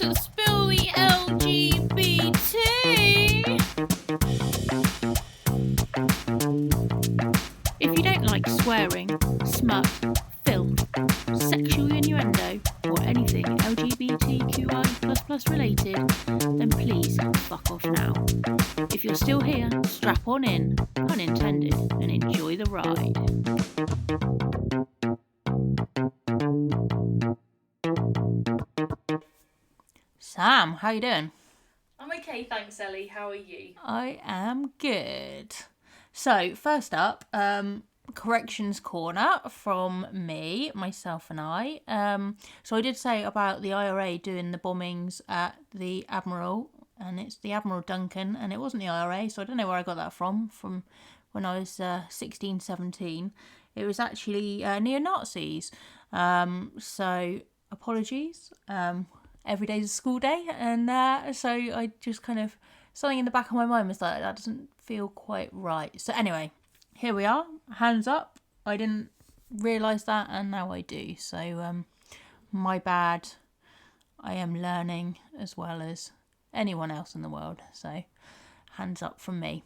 Spill the LGBT. If you don't like swearing, smut, filth, sexual innuendo, or anything LGBTQI++ related, then please fuck off now. If you're still here, strap on in, pun intended, and enjoy the ride. Sam, how you doing? I'm okay, thanks, Ellie. How are you? I am good. So, first up, corrections corner from me, myself and I. So I did say about the IRA doing the bombings at the Admiral, and it's the Admiral Duncan, and it wasn't the IRA, so I don't know where I got that from when I was 16, 17. It was actually neo-Nazis. So, apologies. Every day's a school day, and so I just kind of, something in the back of my mind was like, that doesn't feel quite right. So anyway, here we are, hands up. I didn't realise that, and now I do. So my bad. I am learning as well as anyone else in the world. So hands up from me.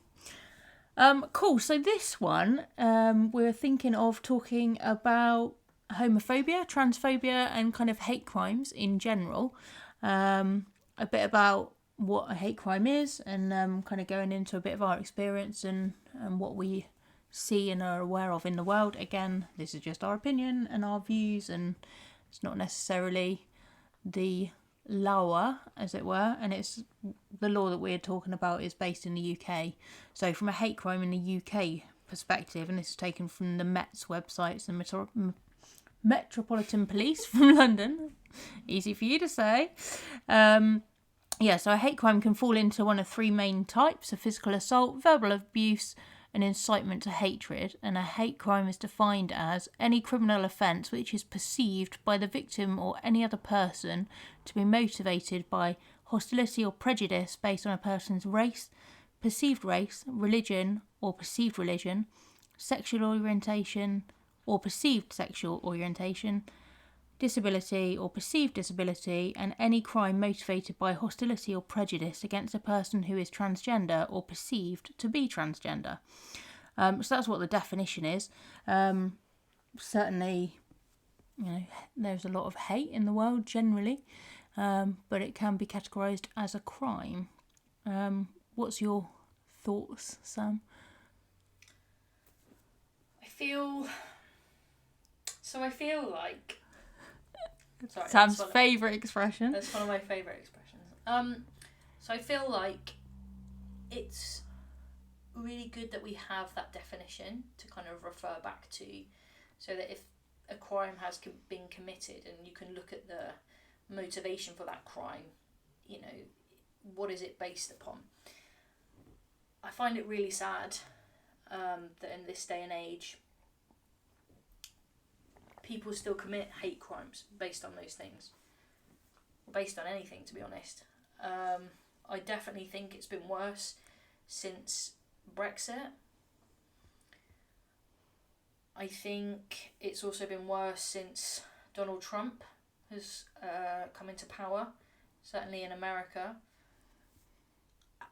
Cool. So this one, we're thinking of talking about homophobia, transphobia, and kind of hate crimes in general. A bit about what a hate crime is, and kind of going into a bit of our experience and what we see and are aware of in the world. Again, this is just our opinion and our views, and it's not necessarily the law, as it were, and it's the law that we're talking about is based in the UK. So from a hate crime in the UK perspective, and this is taken from the Met's websites, the Metropolitan Police from London, easy for you to say. So a hate crime can fall into one of three main types: of physical assault, verbal abuse, and incitement to hatred. And a hate crime is defined as any criminal offence which is perceived by the victim or any other person to be motivated by hostility or prejudice based on a person's race, perceived race, religion or perceived religion, sexual orientation or perceived sexual orientation, disability or perceived disability, and any crime motivated by hostility or prejudice against a person who is transgender or perceived to be transgender. So that's what the definition is. Certainly, there's a lot of hate in the world generally, but it can be categorised as a crime. What's your thoughts, Sam? I feel like... Sorry, Sam's favourite expression. That's one of my favourite expressions. So I feel like it's really good that we have that definition to kind of refer back to, so that if a crime has been committed and you can look at the motivation for that crime, what is it based upon? I find it really sad that in this day and age, people still commit hate crimes based on those things. Based on anything, to be honest. I definitely think it's been worse since Brexit. I think it's also been worse since Donald Trump has come into power, certainly in America.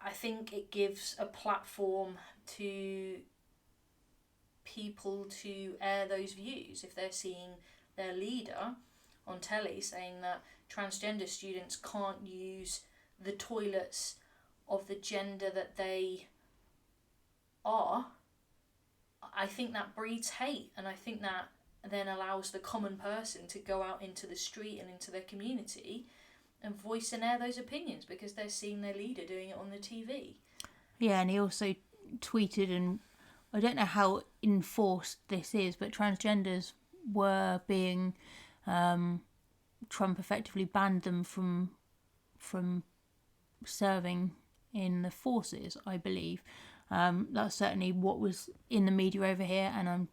I think it gives a platform to people to air those views. If they're seeing their leader on telly saying that transgender students can't use the toilets of the gender that they are, I think that breeds hate, and I think that then allows the common person to go out into the street and into their community and voice and air those opinions because they're seeing their leader doing it on the TV. Yeah, and he also tweeted, and I don't know how enforced this is, but transgenders were being... Trump effectively banned them from serving in the forces, I believe. That's certainly what was in the media over here, and I'm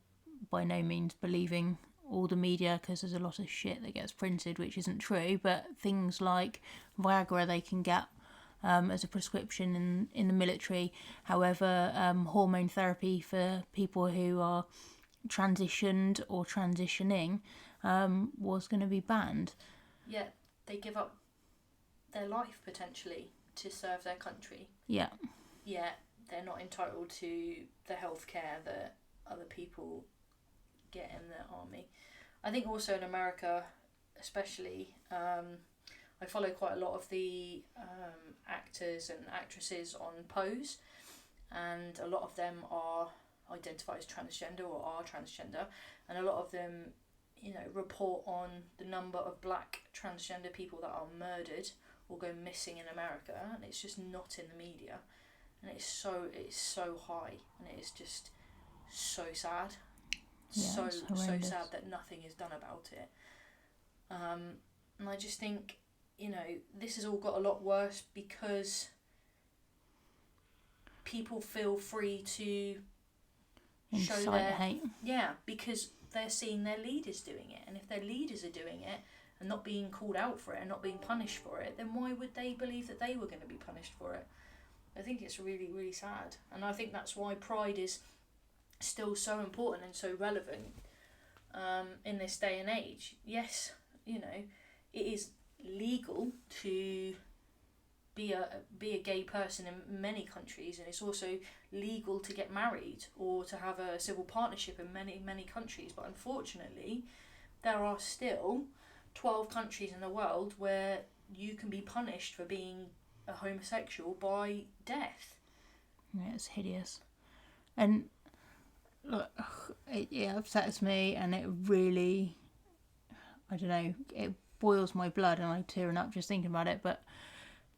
by no means believing all the media, because there's a lot of shit that gets printed which isn't true, but things like Viagra they can get as a prescription in the military. However, hormone therapy for people who are transitioned or transitioning was going to be banned. Yeah, they give up their life potentially to serve their country. Yeah. Yet they're not entitled to the healthcare that other people get in the army. I think also in America, especially, I follow quite a lot of the actors and actresses on Pose, and a lot of them are identify as transgender or are transgender, and a lot of them, report on the number of black transgender people that are murdered or go missing in America, and it's just not in the media, and it's so high, and it is just so sad. Yeah, so horrendous. sad that nothing is done about it. And I just think, this has all got a lot worse because people feel free to show Incite their hate. Yeah, because they're seeing their leaders doing it, and if their leaders are doing it and not being called out for it and not being punished for it, then why would they believe that they were going to be punished for it? I think it's really, really sad, and I think that's why pride is still so important and so relevant in this day and age. Yes, it is legal to be a gay person in many countries, and it's also legal to get married or to have a civil partnership in many countries, but unfortunately there are still 12 countries in the world where you can be punished for being a homosexual by death. Yeah, it's hideous. And look, it upsets me, and it really, I don't know, it boils my blood, and I'm tearing up just thinking about it. But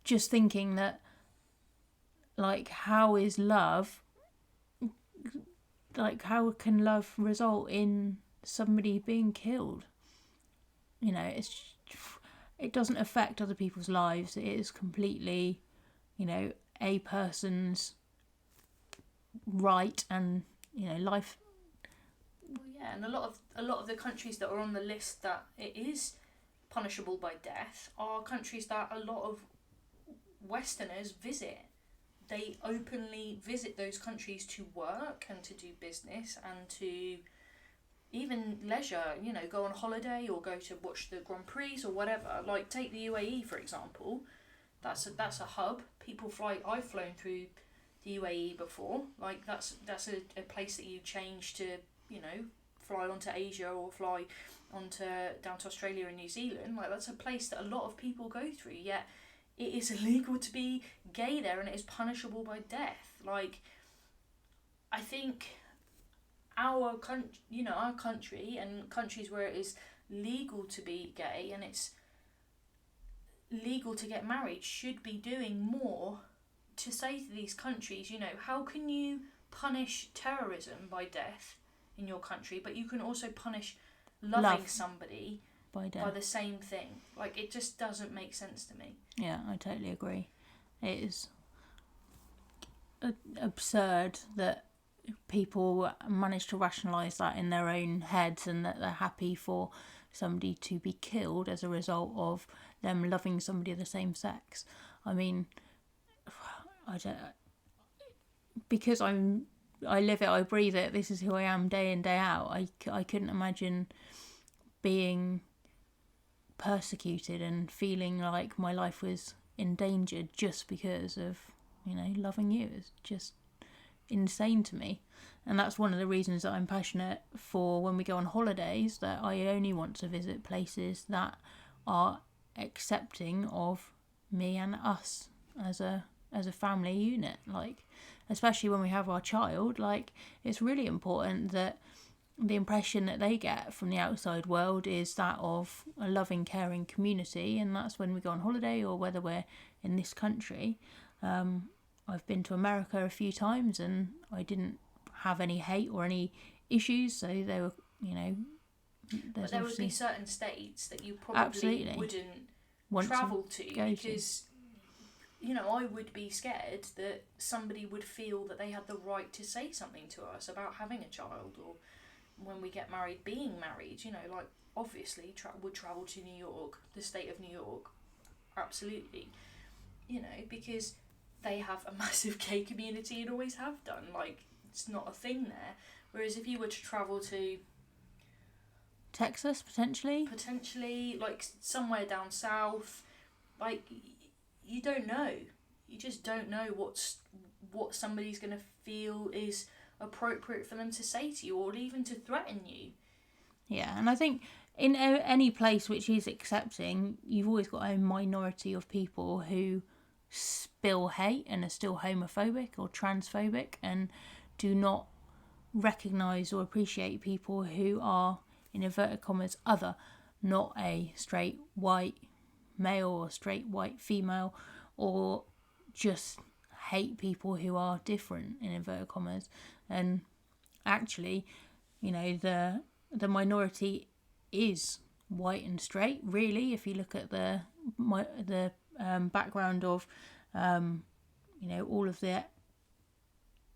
just thinking that, like, how is love, like, how can love result in somebody being killed? It doesn't affect other people's lives. It is completely, a person's right and, life. Well, yeah, and a lot of the countries that are on the list that it is punishable by death are countries that a lot of Westerners visit. They openly visit those countries to work and to do business and to even leisure, go on holiday or go to watch the Grand Prix or whatever. Like, take the UAE for example. That's a hub. People fly. I've flown through the UAE before. Like, that's a place that you change to, fly onto Asia or fly onto down to Australia and New Zealand. Like, that's a place that a lot of people go through. Yet it is illegal to be gay there, and it is punishable by death. Like, I think our country and countries where it is legal to be gay and it's legal to get married should be doing more to say to these countries, how can you punish terrorism by death in your country, but you can also punish loving somebody by the same thing? Like, it just doesn't make sense to me. Yeah, I totally agree. It is absurd that people manage to rationalise that in their own heads, and that they're happy for somebody to be killed as a result of them loving somebody of the same sex. I mean, I don't, because I live it, I breathe it, this is who I am day in, day out. I couldn't imagine being persecuted and feeling like my life was endangered just because of, loving you. It's just insane to me. And that's one of the reasons that I'm passionate for when we go on holidays, that I only want to visit places that are accepting of me and us as a family unit. Like, especially when we have our child, like, it's really important that the impression that they get from the outside world is that of a loving, caring community. And that's when we go on holiday or whether we're in this country. I've been to America a few times and I didn't have any hate or any issues, so they were, but there would be certain states that you probably wouldn't travel to because I would be scared that somebody would feel that they had the right to say something to us about having a child, or when we get married, being married. Like, obviously would travel to New York, the state of New York, absolutely, because they have a massive gay community and always have done. Like, it's not a thing there. Whereas if you were to travel to Texas, potentially, like somewhere down south, like, you don't know. You just don't know what somebody's going to feel is appropriate for them to say to you, or even to threaten you. Yeah, and I think in any place which is accepting, you've always got a minority of people who spill hate and are still homophobic or transphobic and do not recognise or appreciate people who are, in inverted commas, other, not a straight white male or straight white female, or just hate people who are different, in inverted commas. And actually, the minority is white and straight, really, if you look at the background of all of the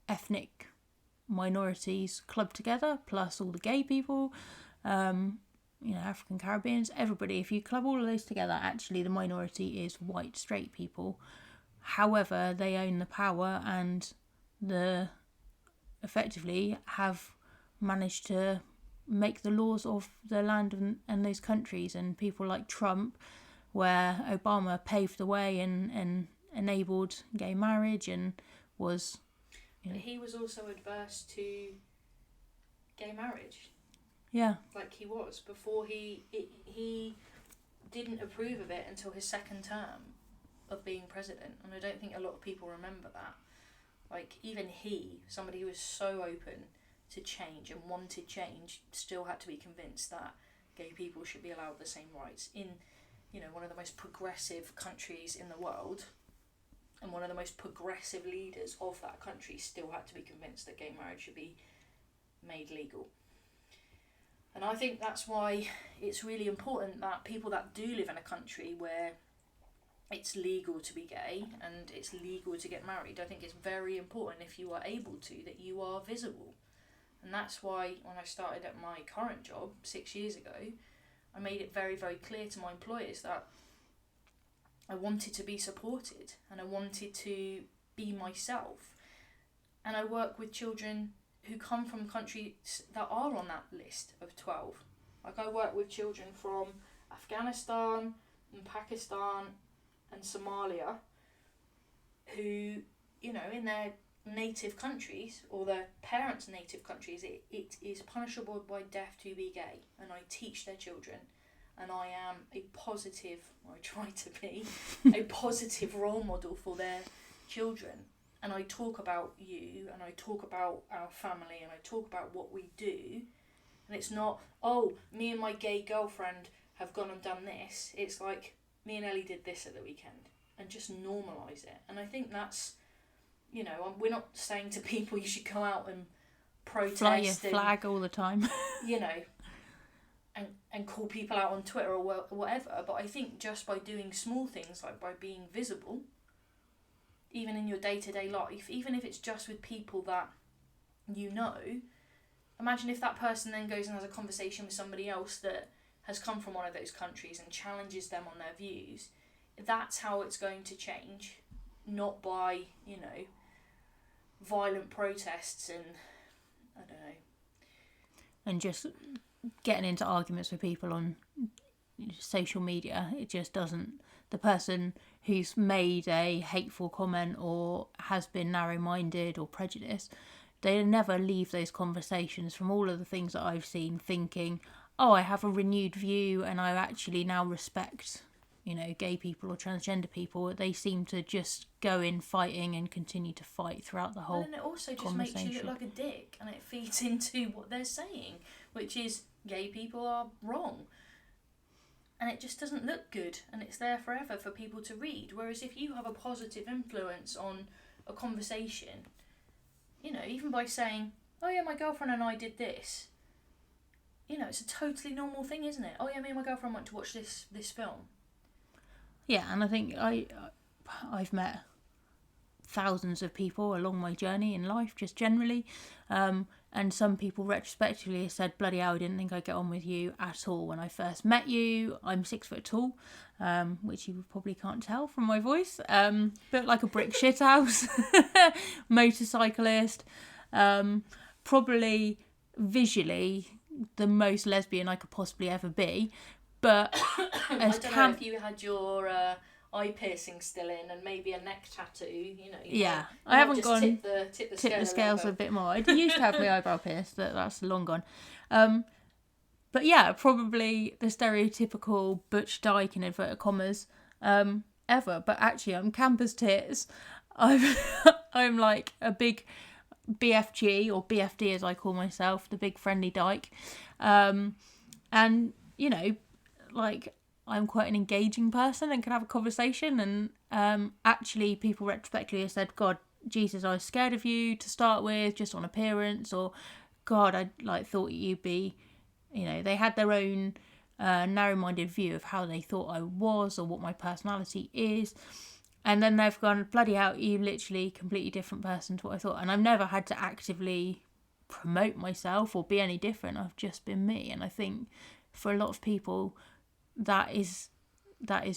ethnic minorities clubbed together, plus all the gay people, African Caribbeans, everybody. If you club all of those together, actually the minority is white straight people. However, they own the power and effectively have managed to make the laws of the land and those countries. And people like Trump, where Obama paved the way and enabled gay marriage and was... But he was also adverse to gay marriage. Yeah. Like he was. Before he didn't approve of it until his second term of being president. And I don't think a lot of people remember that. Like, even he, somebody who was so open to change and wanted change, still had to be convinced that gay people should be allowed the same rights in, one of the most progressive countries in the world. And one of the most progressive leaders of that country still had to be convinced that gay marriage should be made legal. And I think that's why it's really important that people that do live in a country where it's legal to be gay and it's legal to get married, I think it's very important, if you are able to, that you are visible. And that's why when I started at my current job 6 years ago, I made it very, very clear to my employers that I wanted to be supported and I wanted to be myself. And I work with children who come from countries that are on that list of 12. Like, I work with children from Afghanistan and Pakistan and Somalia who, in their native countries, or their parents' native countries, it is punishable by death to be gay. And I teach their children. And I am a positive, or I try to be, a positive role model for their children. And I talk about you, and I talk about our family, and I talk about what we do. And it's not, oh, me and my gay girlfriend have gone and done this. It's like, me and Ellie did this at the weekend. And just normalise it. And I think that's, we're not saying to people you should go out and protest. Fly your flag all the time. And call people out on Twitter or whatever, but I think just by doing small things, like by being visible, even in your day-to-day life, even if it's just with people that imagine if that person then goes and has a conversation with somebody else that has come from one of those countries and challenges them on their views. That's how it's going to change, not by, violent protests and, I don't know. And just getting into arguments with people on social media, it just doesn't. The person who's made a hateful comment or has been narrow-minded or prejudiced, they never leave those conversations, from all of the things that I've seen, thinking, oh, I have a renewed view and I actually now respect, gay people or transgender people. They seem to just go in fighting and continue to fight throughout the whole conversation. And it also just makes you look like a dick, and it feeds into what they're saying, which is gay people are wrong. And it just doesn't look good, and it's there forever for people to read. Whereas if you have a positive influence on a conversation, even by saying, oh yeah, my girlfriend and I did this, it's a totally normal thing, isn't it? Oh yeah, me and my girlfriend went to watch this film. Yeah, and I think I've met thousands of people along my journey in life, just generally, and some people retrospectively said, bloody hell, I didn't think I'd get on with you at all when I first met you. I'm 6 foot tall, which you probably can't tell from my voice, built like a brick shithouse, motorcyclist, probably visually the most lesbian I could possibly ever be. But I don't know if you had your eye piercing still in and maybe a neck tattoo, you know. I haven't just gone tip the scales a a bit more. I used to have my eyebrow pierced, that's long gone. But yeah, probably the stereotypical butch dyke in inverted commas ever. But actually, I'm campus tits. I'm like a big BFG, or BFD as I call myself, the big friendly dyke. And, you know, like, I'm quite an engaging person and can have a conversation. And actually, people retrospectively have said, God, Jesus, I was scared of you to start with, just on appearance. Or, God, I like thought you'd be, you know, they had their own narrow-minded view of how they thought I was or what my personality is. And then they've gone, bloody hell, you literally completely different person to what I thought. And I've never had to actively promote myself or be any different. I've just been me. And I think for a lot of people, that is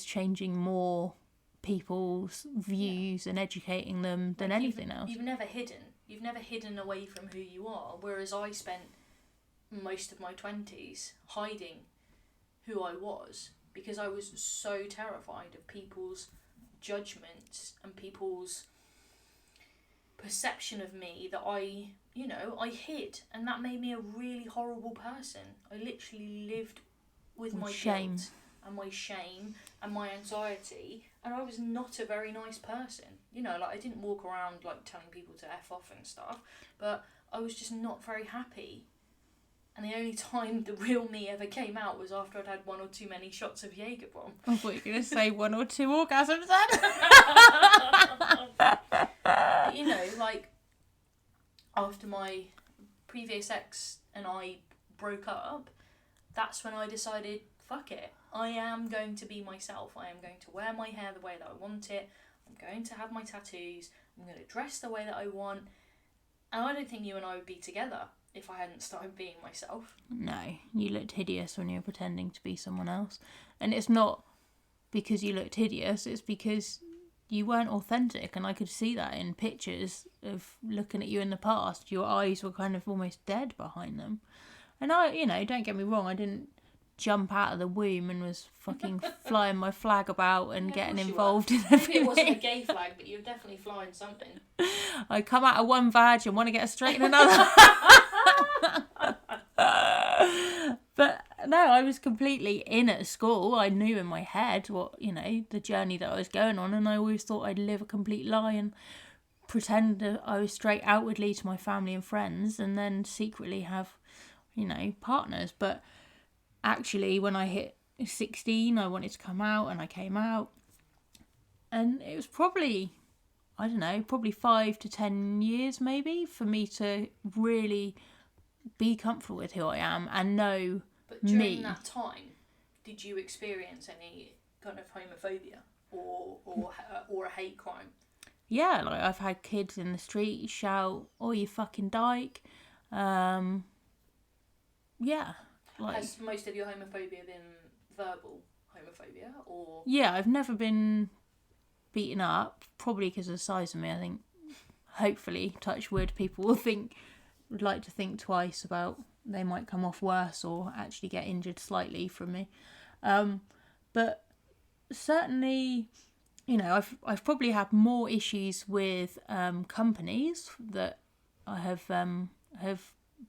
changing more people's views and educating them than anything else. You've never hidden away from who you are, whereas I spent most of my 20s hiding who I was because I was so terrified of people's judgments and people's perception of me that I hid, and that made me a really horrible person. I literally lived with my shame guilt and my shame and my anxiety, and I was not a very nice person. You know, like I didn't walk around like telling people to F off and stuff, but I was just not very happy. And the only time the real me ever came out was after I'd had one or two many shots of Jaeger bomb. I thought you were going to say one or two orgasms then. You know, like, after my previous ex and I broke up, that's when I decided, fuck it. I am going to be myself. I am going to wear my hair the way that I want it. I'm going to have my tattoos. I'm going to dress the way that I want. And I don't think you and I would be together if I hadn't started being myself. No, you looked hideous when you were pretending to be someone else. And it's not because you looked hideous, it's because you weren't authentic, and I could see that in pictures of looking at you in the past. Your eyes were kind of almost dead behind them. And I, you know, don't get me wrong, I didn't jump out of the womb and was fucking flying my flag about and getting involved in everything. Maybe it wasn't a gay flag, but you were definitely flying something. I come out of one vag and want to get straight in another. But no, I was completely in at school. I knew in my head what, you know, the journey that I was going on, and I always thought I'd live a complete lie and pretend that I was straight outwardly to my family and friends, and then secretly have, you know, partners. But actually, when I hit 16, I wanted to come out, and I came out. And it was probably, I don't know, probably 5 to 10 years maybe for me to really be comfortable with who I am and know But during that time, did you experience any kind of homophobia or a hate crime? Yeah, like I've had kids in the street shout, "Oh, you fucking dyke." Yeah. Like, has most of your homophobia been verbal homophobia, or? Yeah, I've never been beaten up, probably because of the size of me. I think, hopefully, touch wood, people would like to think twice about they might come off worse or actually get injured slightly from me. But certainly, you know, I've probably had more issues with companies that I have been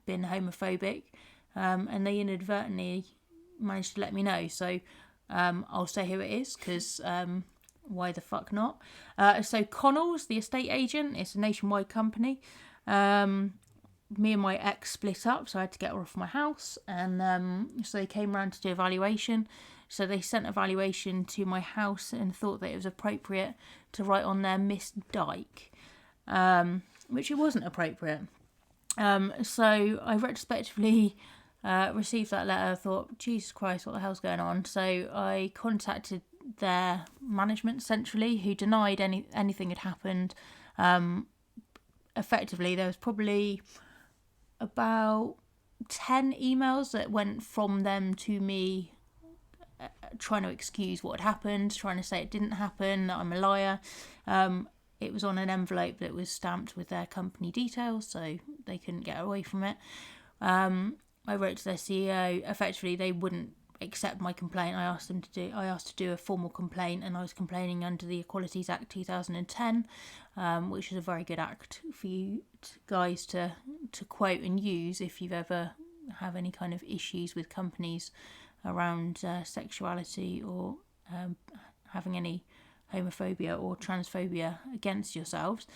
homophobic, and they inadvertently managed to let me know. So I'll say who it is, because why the fuck not? So Connells, the estate agent, it's a nationwide company. Me and my ex split up, so I had to get her off my house, and so they came round to do a valuation. So they sent a valuation to my house and thought that it was appropriate to write on there Miss Dyke, which it wasn't appropriate. So I retrospectively received that letter, thought, Jesus Christ, what the hell's going on? So I contacted their management centrally, who denied anything had happened. Effectively, there was probably about 10 emails that went from them to me, trying to excuse what had happened, trying to say it didn't happen, that I'm a liar. It was on an envelope that was stamped with their company details, so they couldn't get away from it. I wrote to their CEO. Effectively, they wouldn't accept my complaint. I asked to do a formal complaint, and I was complaining under the Equalities Act 2010, which is a very good act for you guys to quote and use if you've ever have any kind of issues with companies around sexuality or having any homophobia or transphobia against yourselves.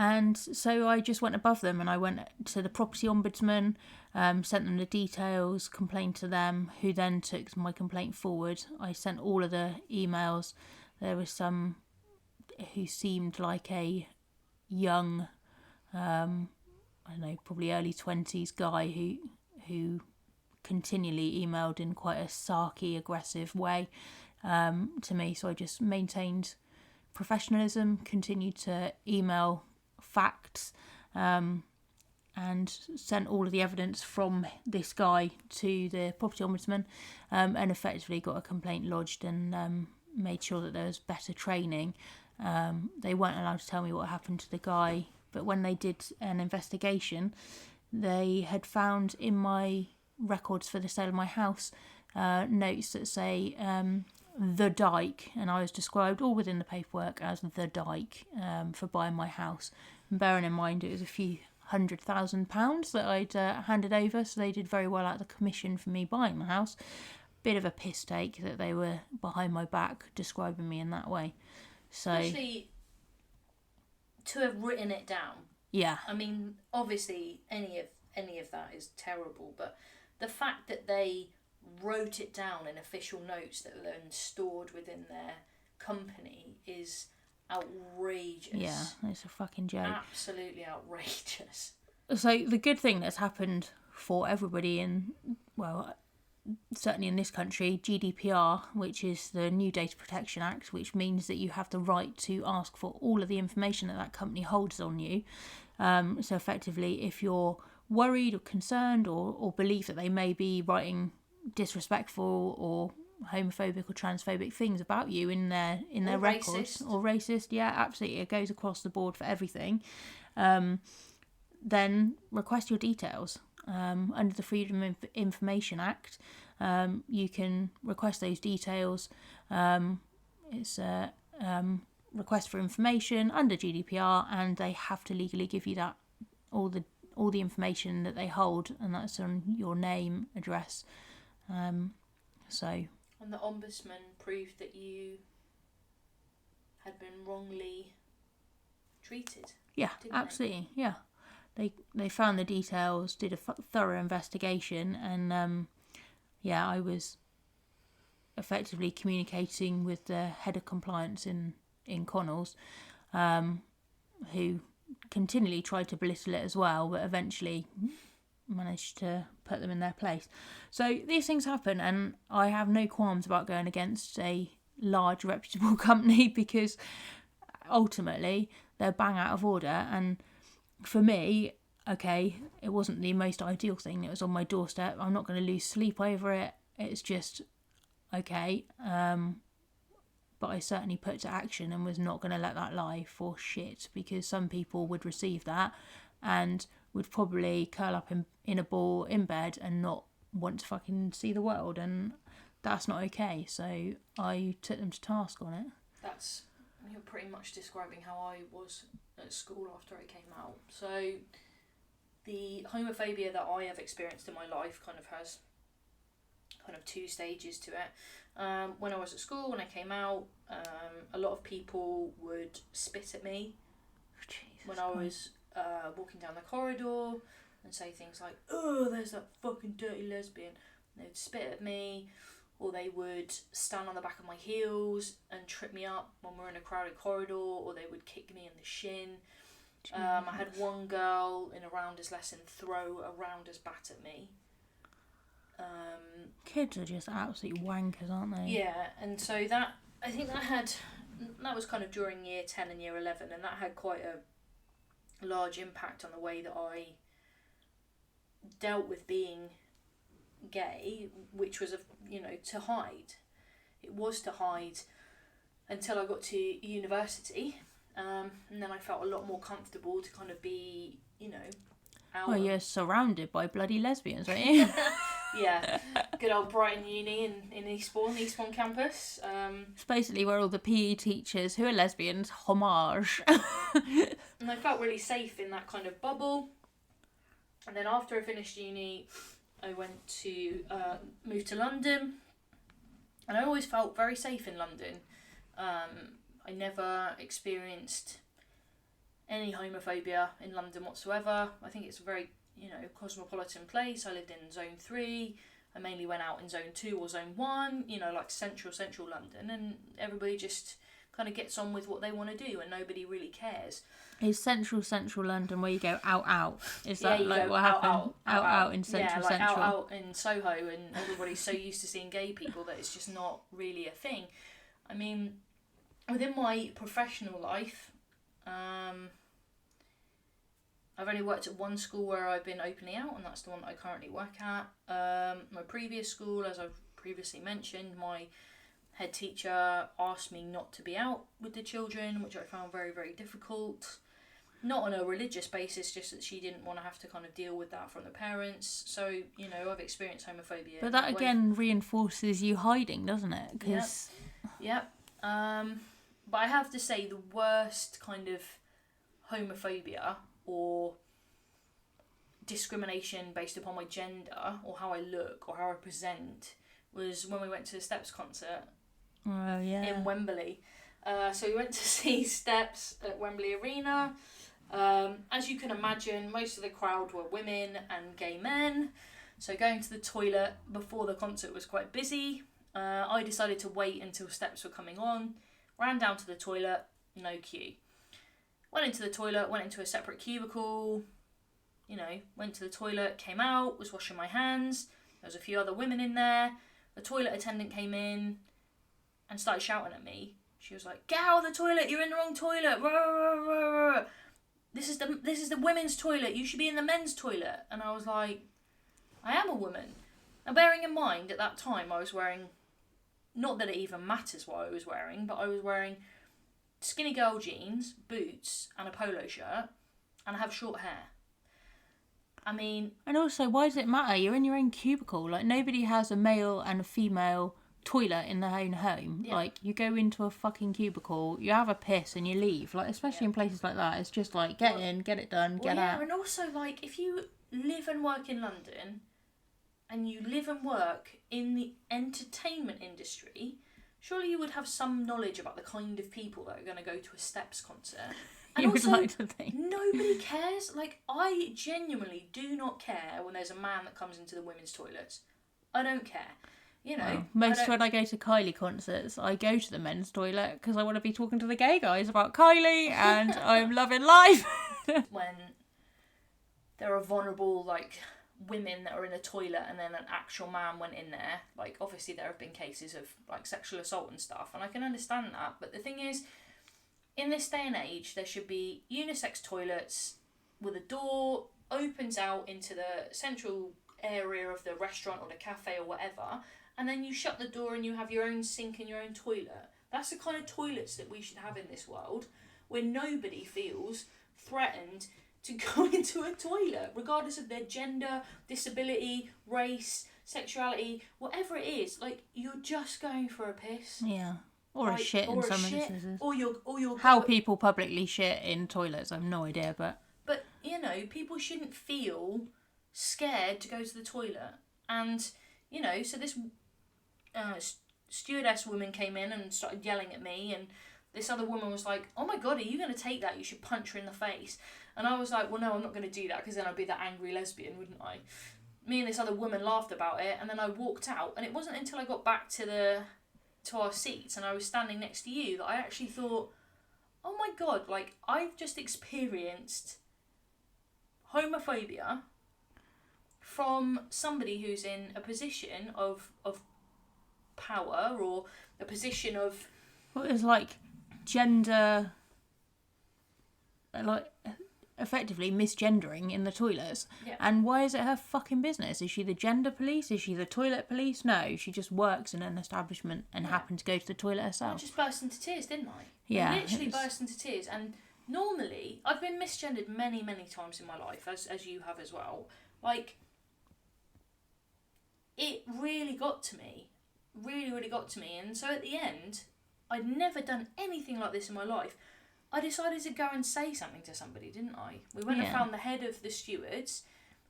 And so I just went above them, and I went to the property ombudsman, sent them the details, complained to them, who then took my complaint forward. I sent all of the emails. There was some who seemed like a young, I don't know, probably early 20s guy who continually emailed in quite a sarky, aggressive way to me. So I just maintained professionalism, continued to email facts, and sent all of the evidence from this guy to the property ombudsman, and effectively got a complaint lodged and made sure that there was better training. They weren't allowed to tell me what happened to the guy, but when they did an investigation, they had found in my records for the sale of my house notes that say the Dyke, and I was described all within the paperwork as the Dyke for buying my house. And bearing in mind it was a few £100,000 that I'd handed over, so they did very well out of the commission for me buying the house. Bit of a piss take that they were behind my back describing me in that way. So especially to have written it down. Yeah. I mean, obviously any of that is terrible, but the fact that they wrote it down in official notes that were then stored within their company is outrageous. Yeah, it's a fucking joke. Absolutely outrageous. So the good thing that's happened for everybody in, well, certainly in this country, GDPR, which is the new Data Protection Act, which means that you have the right to ask for all of the information that company holds on you. So effectively, if you're worried or concerned or believe that they may be writing disrespectful or homophobic or transphobic things about you in their records, or racist, yeah, absolutely, it goes across the board for everything, then request your details. Under the Freedom of Information Act, you can request those details. It's a request for information under GDPR, and they have to legally give you that all the information that they hold, and that's on your name, address. And the ombudsman proved that you had been wrongly treated. Yeah, absolutely. Yeah, they found the details, did a thorough investigation, and I was effectively communicating with the head of compliance in Connells, who continually tried to belittle it as well, but eventually managed to put them in their place. So these things happen, and I have no qualms about going against a large reputable company, because ultimately they're bang out of order. And for me, okay, it wasn't the most ideal thing. It was on my doorstep. I'm not going to lose sleep over it. It's just okay. But I certainly put to action and was not going to let that lie for shit, because some people would receive that and would probably curl up in a ball in bed and not want to fucking see the world, and that's not okay. So I took them to task on it. You're pretty much describing how I was at school after I came out. So the homophobia that I have experienced in my life kind of has two stages to it. When I was at school, when I came out, a lot of people would spit at me when I was walking down the corridor and say things like, "Oh, there's that fucking dirty lesbian." And they would spit at me, or they would stand on the back of my heels and trip me up when we're in a crowded corridor, or they would kick me in the shin. I had one girl in a rounders lesson throw a rounders bat at me. Kids are just absolute wankers, aren't they? Yeah, and so that was kind of during year 10 and year 11, and that had quite a large impact on the way that I dealt with being gay, which was to hide. It was to hide until I got to university, and then I felt a lot more comfortable to kind of be, out. Well, you're surrounded by bloody lesbians, aren't you? Yeah, good old Brighton Uni in Eastbourne campus. It's basically where all the PE teachers who are lesbians homage. And I felt really safe in that kind of bubble. And then after I finished uni, I went to move to London, and I always felt very safe in London. I never experienced any homophobia in London whatsoever. I think it's a very, cosmopolitan place. I lived in Zone 3. I mainly went out in Zone 2 or Zone 1, like central London, and everybody just kind of gets on with what they want to do and nobody really cares. Is central London where you go out? Is that what happened? Out In central? Out in Soho, and everybody's so used to seeing gay people that it's just not really a thing. I mean, within my professional life, I've only worked at one school where I've been openly out, and that's the one that I currently work at. My previous school, as I've previously mentioned, my head teacher asked me not to be out with the children, which I found very, very difficult. Not on a religious basis, just that she didn't want to have to kind of deal with that from the parents. So, I've experienced homophobia. But that again reinforces you hiding, doesn't it? Cause... Yep. But I have to say the worst kind of homophobia or discrimination based upon my gender or how I look or how I present was when we went to the Steps concert in Wembley. So we went to see Steps at Wembley Arena. As you can imagine, most of the crowd were women and gay men. So going to the toilet before the concert was quite busy. I decided to wait until Steps were coming on. Ran down to the toilet, no queue. Went into the toilet, went into a separate cubicle, went to the toilet, came out, was washing my hands. There was a few other women in there. The toilet attendant came in and started shouting at me. She was like, "Get out of the toilet, you're in the wrong toilet. Rah, rah, rah, rah. This is the women's toilet, you should be in the men's toilet." And I was like, I am a woman. Now bearing in mind, at that time I was wearing, not that it even matters what I was wearing, but I was wearing skinny girl jeans, boots, and a polo shirt, and I have short hair. I mean... And also, why does it matter? You're in your own cubicle. Like, nobody has a male and a female toilet in their own home. Yeah. Like, you go into a fucking cubicle, you have a piss, and you leave. Like, especially in places like that, it's just like, get in, get it done, get out. And also, like, if you live and work in London, and you live and work in the entertainment industry... Surely you would have some knowledge about the kind of people that are going to go to a Steps concert. And you also, would like to think. Nobody cares. Like, I genuinely do not care when there's a man that comes into the women's toilets. I don't care. When I go to Kylie concerts, I go to the men's toilet because I want to be talking to the gay guys about Kylie and I'm loving life. When there are vulnerable, like... women that are in the toilet and then an actual man went in there, like obviously there have been cases of like sexual assault and stuff, and I can understand that, but the thing is, in this day and age there should be unisex toilets with a door opens out into the central area of the restaurant or the cafe or whatever, and then you shut the door and you have your own sink and your own toilet. That's the kind of toilets that we should have in this world, where nobody feels threatened to go into a toilet, regardless of their gender, disability, race, sexuality, whatever it is. Like, you're just going for a piss. Yeah. Or a shit in some instances. Or you're how people publicly shit in toilets, I have no idea, but... But, people shouldn't feel scared to go to the toilet. And, so this stewardess woman came in and started yelling at me, and this other woman was like, "Oh my God, are you going to take that? You should punch her in the face." And I was like, well, no, I'm not going to do that, because then I'd be that angry lesbian, wouldn't I? Me and this other woman laughed about it, and then I walked out, and it wasn't until I got back to our seats and I was standing next to you that I actually thought, oh my God, like, I've just experienced homophobia from somebody who's in a position of power, or a position of... Well, it was like gender... like... effectively misgendering in the toilets. Yeah. And why is it her fucking business? Is she the gender police? Is she the toilet police? No, she just works in an establishment and happened to go to the toilet herself. I just burst into tears, didn't I? Yeah. I literally burst into tears. And normally, I've been misgendered many, many times in my life, as you have as well. Like, it really got to me. Really, really got to me. And so at the end, I'd never done anything like this in my life. I decided to go and say something to somebody, didn't I? We went and found the head of the stewards,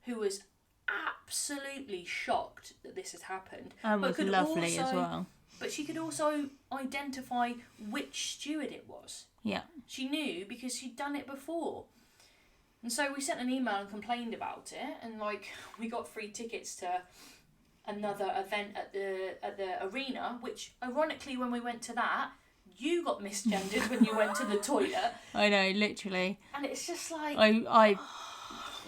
who was absolutely shocked that this had happened. And was lovely as well. But she could also identify which steward it was. Yeah. She knew because she'd done it before. And so we sent an email and complained about it, and we got free tickets to another event at the arena, which ironically when we went to that, you got misgendered when you went to the toilet. I know, literally. And it's just like... I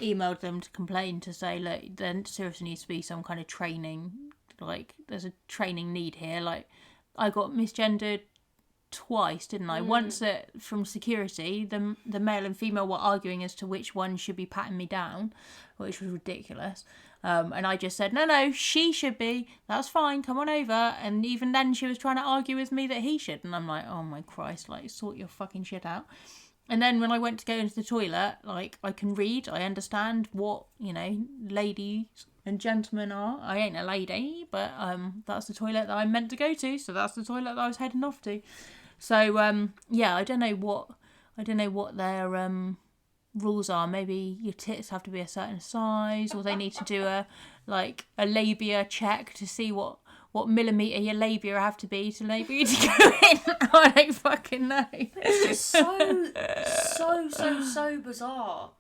emailed them to complain, to say, look, there seriously needs to be some kind of training. Like, there's a training need here. Like, I got misgendered twice, didn't I? Once from security, the male and female were arguing as to which one should be patting me down, which was ridiculous. And I just said, no, she should be. That's fine. Come on over. And even then, she was trying to argue with me that he should. And I'm like, oh my Christ, like, sort your fucking shit out. And then when I went to go into the toilet, like, I can read, I understand what, ladies and gentlemen are. I ain't a lady, but that's the toilet that I'm meant to go to. So that's the toilet that I was heading off to. So, I don't know what their rules are. Maybe your tits have to be a certain size, or they need to do a labia check to see what millimetre your labia have to be to enable you to go in. I don't fucking know. It's just so bizarre.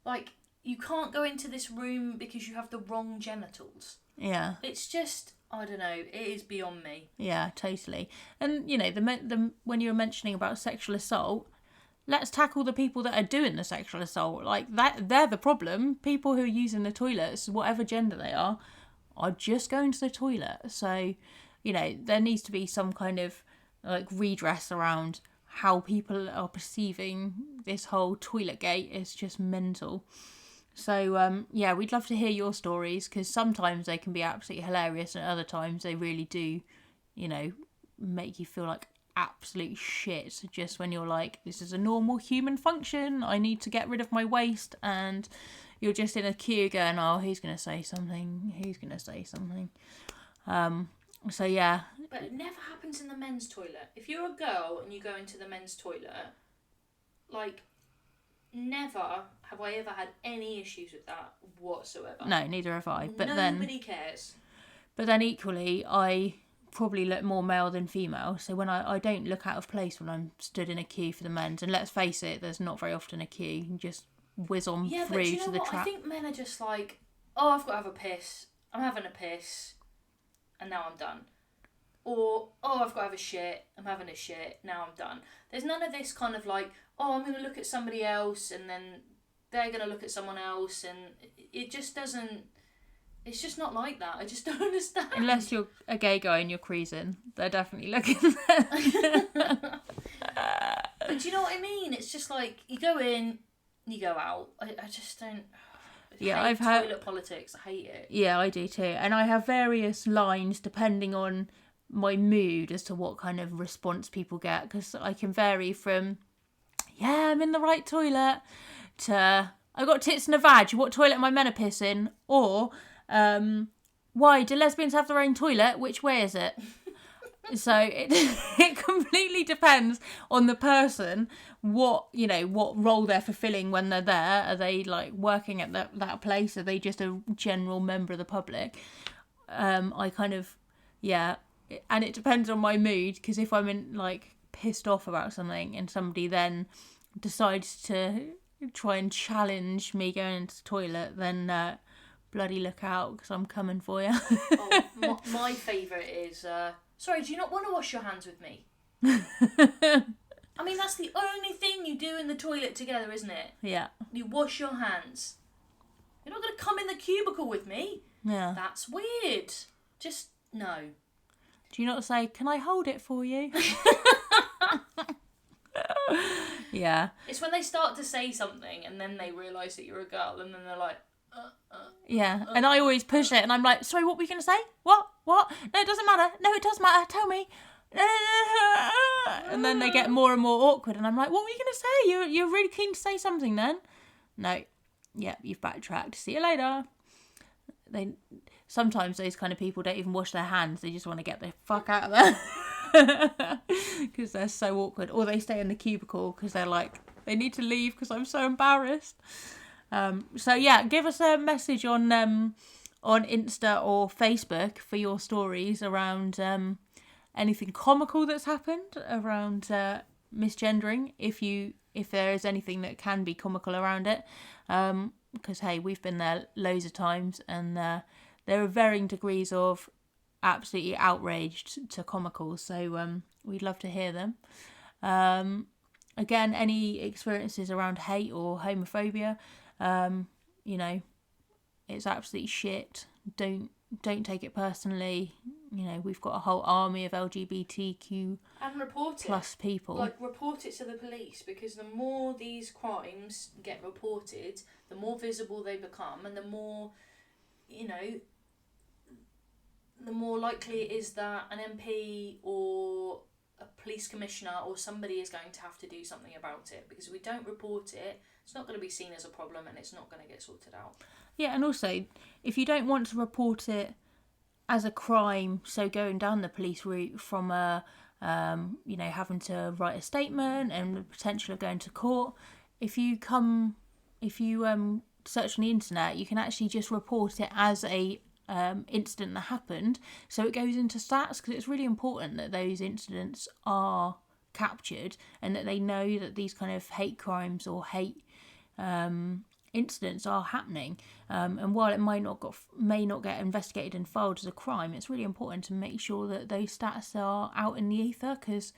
Like, you can't go into this room because you have the wrong genitals. Yeah. It's just, I don't know, it is beyond me. Yeah, totally. And, the when you were mentioning about sexual assault, let's tackle the people that are doing the sexual assault. Like, they're the problem. People who are using the toilets, whatever gender they are just going to the toilet. So, there needs to be some kind of, redress around how people are perceiving this whole toilet gate. It's just mental. So, we'd love to hear your stories, because sometimes they can be absolutely hilarious and other times they really do, make you feel like absolute shit just when you're like, this is a normal human function, I need to get rid of my waste, and you're just in a queue going, oh, who's going to say something? So, yeah. But it never happens in the men's toilet. If you're a girl and you go into the men's toilet, never have I ever had any issues with that whatsoever. No, neither have I. But nobody cares. But then equally, I probably look more male than female. So when I don't look out of place when I'm stood in a queue for the men's. And let's face it, there's not very often a queue. You can just whiz on through to the trap. I think men are just like, oh, I've got to have a piss. I'm having a piss. And now I'm done. Or, oh, I've got to have a shit. I'm having a shit. Now I'm done. There's none of this kind of like, oh, I'm going to look at somebody else and then they're going to look at someone else. And it just doesn't, it's just not like that. I just don't understand. Unless you're a gay guy and you're cruising. They're definitely looking there. But do you know what I mean? It's just like, you go in, you go out. I just don't... I've had toilet politics. I hate it. Yeah, I do too. And I have various lines depending on my mood as to what kind of response people get, because I can vary from, yeah, I'm in the right toilet, to, I got tits and a vag, what toilet am I meant to piss in? Or, why, do lesbians have their own toilet? Which way is it? So it completely depends on the person, what role they're fulfilling when they're there. Are they like working at that place? Are they just a general member of the public? I kind of, and it depends on my mood, because if I'm in like pissed off about something and somebody then decides to try and challenge me going into the toilet, then bloody look out, because I'm coming for you. My favourite is... sorry, do you not want to wash your hands with me? I mean, that's the only thing you do in the toilet together, isn't it? Yeah. You wash your hands. You're not going to come in the cubicle with me. Yeah. That's weird. Just, no. Do you not say, can I hold it for you? Yeah. It's when they start to say something and then they realise that you're a girl and then they're like, yeah, and I always push it and I'm like, sorry, what were you going to say? What? No, it doesn't matter. No, it does matter. Tell me. And then they get more and more awkward and I'm like, what were you going to say? You're really keen to say something then? No. Yep, you've backtracked. See you later. sometimes those kind of people don't even wash their hands. They just want to get the fuck out of there because they're so awkward, or they stay in the cubicle because they're like, they need to leave because I'm so embarrassed. So yeah, give us a message on Insta or Facebook for your stories around anything comical that's happened around misgendering, if there is anything that can be comical around it, because hey, we've been there loads of times, and there are varying degrees of absolutely outraged to comical, so we'd love to hear them. Again, any experiences around hate or homophobia, it's absolutely shit. Don't take it personally. We've got a whole army of LGBTQ and report plus people. Like, report it to the police, because the more these crimes get reported, the more visible they become, and the more likely it is that an MP or a police commissioner or somebody is going to have to do something about it, because if we don't report it, it's not going to be seen as a problem, and it's not going to get sorted out. Yeah, and also, if you don't want to report it as a crime, so going down the police route from having to write a statement and the potential of going to court, if you search on the internet, you can actually just report it as a incident that happened, so it goes into stats, because it's really important that those incidents are captured and that they know that these kind of hate crimes or hate incidents are happening, and while it may not get investigated and filed as a crime, it's really important to make sure that those stats are out in the ether, because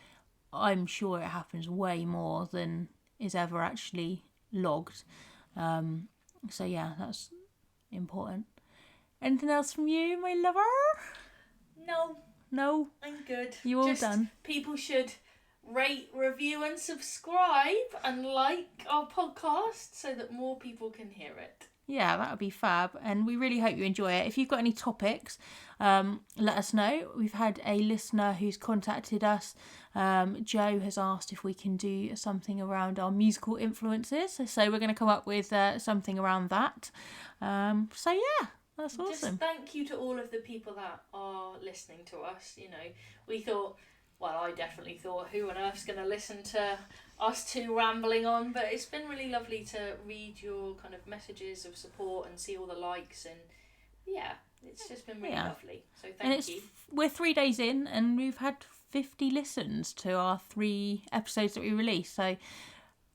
I'm sure it happens way more than is ever actually logged. So yeah, that's important. Anything else from you, my lover? No, I'm good. You all done? People should rate, review and subscribe and like our podcast so that more people can hear it. Yeah, that would be fab, and we really hope you enjoy it. If you've got any topics, let us know. We've had a listener who's contacted us. Joe has asked if we can do something around our musical influences, so we're going to come up with something around that. So yeah, that's awesome. Just thank you to all of the people that are listening to us. We thought, well, I definitely thought, who on earth's going to listen to us two rambling on? But it's been really lovely to read your kind of messages of support and see all the likes, and yeah, it's just been really lovely. So thank you. We're 3 days in, and we've had 50 listens to our 3 episodes that we released. So,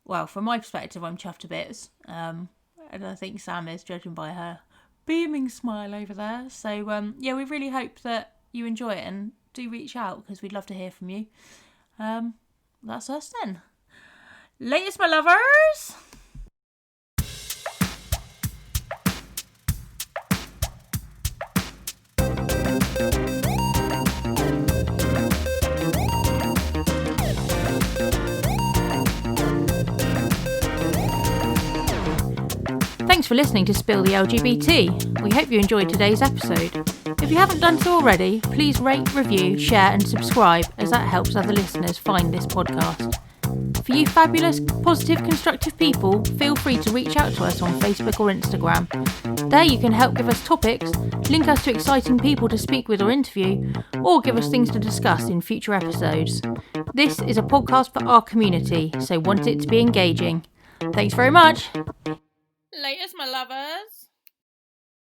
well, from my perspective, I'm chuffed to bits. And I think Sam is, judging by her beaming smile over there. So, yeah, we really hope that you enjoy it, and do reach out, because we'd love to hear from you. That's us then. Latest, my lovers! Thanks for listening to Spill the LGBT. We hope you enjoyed today's episode. If you haven't done so already, please rate, review, share and subscribe, as that helps other listeners find this podcast. For you fabulous, positive, constructive people, feel free to reach out to us on Facebook or Instagram. There you can help give us topics, link us to exciting people to speak with or interview, or give us things to discuss in future episodes. This is a podcast for our community, so want it to be engaging. Thanks very much. Latest, my lovers.